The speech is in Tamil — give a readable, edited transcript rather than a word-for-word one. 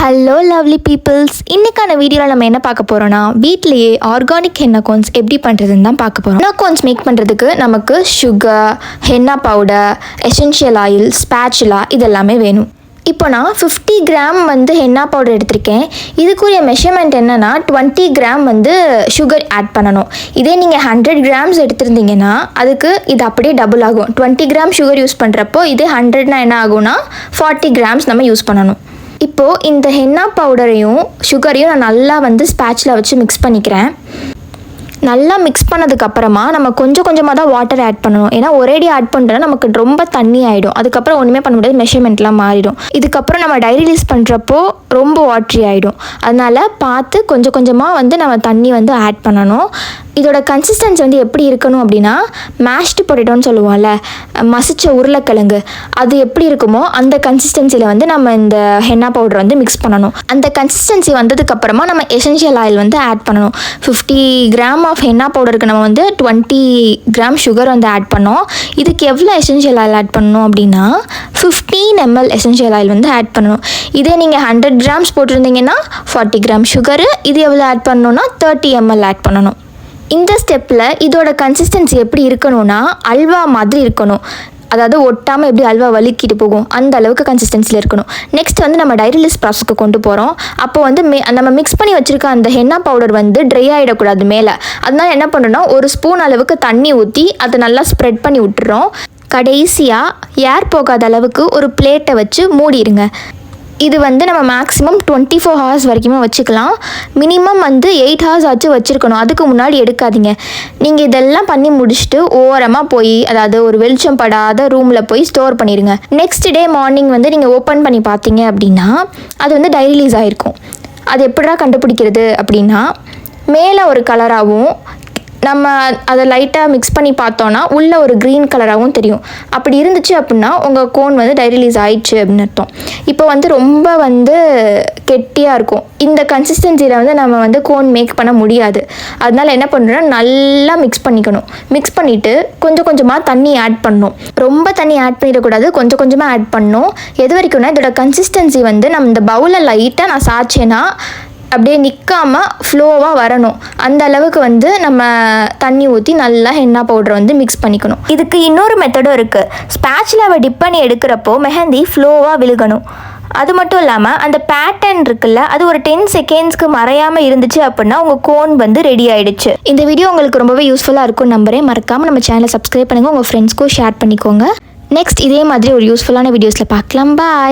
ஹலோ லவ்லி பீப்புள்ஸ், இன்றைக்கான வீடியோவில் நம்ம என்ன பார்க்க போகிறோன்னா, வீட்டிலேயே ஆர்கானிக் ஹென்னா கோன்ஸ் எப்படி பண்ணுறதுன்னு தான் பார்க்க போகிறோம். ஹென்னா கோன்ஸ் மேக் பண்ணுறதுக்கு நமக்கு sugar, henna powder, essential oil, spatula இதெல்லாமே வேணும். இப்போ நான் 50 கிராம் ஹென்னா பவுடர் எடுத்திருக்கேன். இதுக்குரிய மெஷர்மெண்ட் என்னென்னா 20 கிராம் சுகர் ஆட் பண்ணணும். இதே நீங்கள் 100 கிராம்ஸ் எடுத்திருந்தீங்கன்னா அதுக்கு இது அப்படியே டபுள் ஆகும். 20 கிராம் சுகர் யூஸ் பண்ணுறப்போ இதே 100னா என்ன ஆகும்னா 40 கிராம்ஸ் நம்ம யூஸ் பண்ணணும். இப்போது இந்த ஹென்னா பவுடரையும் சுகரையும் நான் நல்லா ஸ்பேட்சில் வச்சு மிக்ஸ் பண்ணிக்கிறேன். நல்லா மிக்ஸ் பண்ணதுக்கப்புறமா நம்ம கொஞ்சம் கொஞ்சமாக தான் வாட்டர் ஆட் பண்ணணும். ஏன்னா ஒரேடி ஆட் பண்ணுறோன்னா நமக்கு ரொம்ப தண்ணி ஆகிடும். அதுக்கப்புறம் ஒன்றுமே பண்ண முடியாது, மெஷர்மெண்ட்லாம் மாறிடும். இதுக்கப்புறம் நம்ம டைரி ரிலீஸ் பண்ணுறப்போ ரொம்ப வாட்ரி ஆகிடும். அதனால் பார்த்து கொஞ்சம் கொஞ்சமாக நம்ம தண்ணி ஆட் பண்ணணும். இதோட கன்சிஸ்டன்சி எப்படி இருக்கணும் அப்படின்னா, மேஷ்டு பொட்டேட்டோன்னு சொல்லுவோம்ல, மசிச்ச உருளைக்கிழங்கு, அது எப்படி இருக்குமோ அந்த கன்சிஸ்டன்சியில் நம்ம இந்த ஹென்னா பவுடர் மிக்ஸ் பண்ணணும். அந்த கன்சிஸ்டன்சி வந்ததுக்கப்புறமா நம்ம எசென்ஷியல் ஆயில் ஆட் பண்ணணும். 50 கிராம் ஆஃப் ஹென்னா பவுடருக்கு நம்ம 20 கிராம் சுகர் ஆட் பண்ணோம். இதுக்கு எவ்வளோ எசென்ஷியல் ஆயில் ஆட் பண்ணணும் அப்படின்னா 15 ml எசென்ஷியல் ஆயில் ஆட் பண்ணணும். இதே நீங்கள் 100 கிராம்ஸ் போட்டிருந்தீங்கன்னா 40 கிராம் சுகரு, இது எவ்வளோ ஆட் பண்ணணும்னா 30 ml ஆட் பண்ணணும். இந்த ஸ்டெப்பில் இதோட கன்சிஸ்டன்சி எப்படி இருக்கணும்னா அல்வா மாதிரி இருக்கணும். அதாவது ஒட்டாமல் எப்படி அல்வா வலிக்கிட்டு போகும் அந்த அளவுக்கு கன்சிஸ்டன்சியில் இருக்கணும். நெக்ஸ்ட் நம்ம டைரி ரிலீஸ் ப்ராசஸ்க்கு கொண்டு போகிறோம். அப்போது நம்ம மிக்ஸ் பண்ணி வச்சுருக்க அந்த ஹென்னா பவுடர் ட்ரை ஆகிடக்கூடாது மேலே. அதனால என்ன பண்ணுறோன்னா ஒரு ஸ்பூன் அளவுக்கு தண்ணி ஊற்றி அதை நல்லா ஸ்ப்ரெட் பண்ணி விட்டுறோம். கடைசியாக ஏர் போகாத அளவுக்கு ஒரு பிளேட்டை வச்சு மூடிடுங்க. இது நம்ம மேக்ஸிமம் 24 ஹவர்ஸ் வரைக்குமே வச்சுக்கலாம். மினிமம் 8 ஹவர்ஸ் ஆச்சு வச்சுருக்கணும். அதுக்கு முன்னாடி எடுக்காதீங்க. நீங்கள் இதெல்லாம் பண்ணி முடிச்சுட்டு ஓரமாக போய், அதாவது ஒரு வெளிச்சம் படாத ரூமில் போய் ஸ்டோர் பண்ணிடுங்க. நெக்ஸ்ட் டே மார்னிங் நீங்கள் ஓப்பன் பண்ணி பார்த்தீங்க அப்படின்னா அது டைரி ரிலீஸ் ஆகிருக்கும். அது எப்படிடா கண்டுபிடிக்கிறது அப்படின்னா, மேலே ஒரு கலராகவும் நம்ம அதை லைட்டாக மிக்ஸ் பண்ணி பார்த்தோன்னா உள்ளே ஒரு க்ரீன் கலராகவும் தெரியும். அப்படி இருந்துச்சு அப்படின்னா உங்கள் கோன் டைரி ரிலீஸ் ஆயிடுச்சு அப்படின்னு அர்த்தம். இப்போ ரொம்ப கெட்டியாக இருக்கும். இந்த கன்சிஸ்டன்சியில் நம்ம கோன் மேக் பண்ண முடியாது. அதனால என்ன பண்ணுறோன்னா நல்லா மிக்ஸ் பண்ணிக்கணும். மிக்ஸ் பண்ணிவிட்டு கொஞ்சம் கொஞ்சமாக தண்ணி ஆட் பண்ணணும். ரொம்ப தண்ணி ஆட் பண்ணிடக்கூடாது, கொஞ்சம் கொஞ்சமாக ஆட் பண்ணணும். எது வரைக்கும்னா இதோட கன்சிஸ்டன்சி நம்ம இந்த பவுலில் லைட்டாக நான் சாய்ச்சேன்னா அப்படியே நிற்காமல் ஃப்ளோவாக வரணும். அந்த அளவுக்கு நம்ம தண்ணி ஊற்றி நல்லா ஹென்னா பவுடரை மிக்ஸ் பண்ணிக்கணும். இதுக்கு இன்னொரு மெத்தடும் இருக்குது. ஸ்பேச்சுலாவை டிப் பண்ணி எடுக்கிறப்போ மெஹந்தி ஃப்ளோவாக விழுகணும். அது மட்டும் இல்லாமல் அந்த பேட்டர்ன் இருக்குல்ல, அது ஒரு 10 செகண்ட்ஸ்க்கு மறையாமல் இருந்துச்சு அப்படின்னா உங்கள் கோன் ரெடி ஆகிடுச்சு. இந்த வீடியோ உங்களுக்கு ரொம்பவே யூஸ்ஃபுல்லாக இருக்கும் நம்புறேன். மறக்காமல் நம்ம சேனலை சப்ஸ்கிரைப் பண்ணுங்கள், உங்கள் ஃப்ரெண்ட்ஸ்க்கும் ஷேர் பண்ணிக்கோங்க. நெக்ஸ்ட் இதே மாதிரி ஒரு யூஸ்ஃபுல்லான வீடியோஸில் பார்க்கலாம். பாய்.